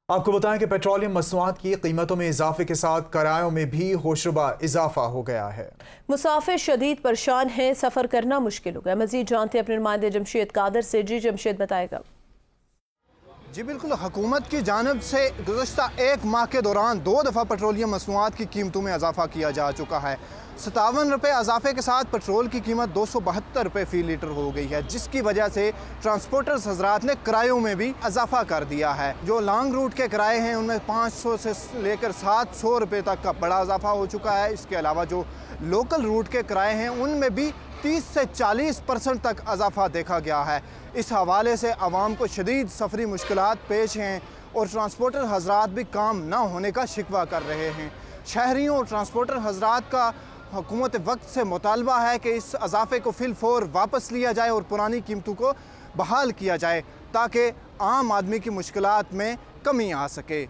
आपको बताएं कि पेट्रोलियम मसनूआत की कीमतों में इजाफे के साथ किरायों में भी होशरुबा इजाफा हो गया है। मुसाफिर शदीद परेशान हैं, सफ़र करना मुश्किल हो गया। मजीद जानते अपने नुमाइंदे जमशेद कादर से। जी जमशेद बताएगा। जी बिल्कुल, हुकूमत की जानिब से गुज़श्ता एक माह के दौरान 2 दफ़ा पेट्रोलियम मसनूआत की कीमतों में इजाफा किया जा चुका है। 57 रुपये इजाफे के साथ पेट्रोल की कीमत 272 रुपये फ़ी लीटर हो गई है, जिसकी वजह से ट्रांसपोर्टर्स हजरात ने किरायों में भी इजाफा कर दिया है। जो लॉन्ग रूट के किराए हैं उनमें 500 से लेकर 700 रुपये तक का बड़ा इजाफा हो चुका है। इसके अलावा जो लोकल रूट के किराए हैं उनमें भी 30 से 40% तक इजाफा देखा गया है। इस हवाले से आवाम को शदीद सफरी मुश्किलात पेश हैं और ट्रांसपोर्टर हजरात भी काम ना होने का शिकवा कर रहे हैं। शहरियों और ट्रांसपोर्टर हजरात का हुकूमत वक्त से मुतालबा है कि इस इजाफे को फिलफौर वापस लिया जाए और पुरानी कीमतों को बहाल किया जाए ताकि आम आदमी की मुश्किलात में कमी आ सके।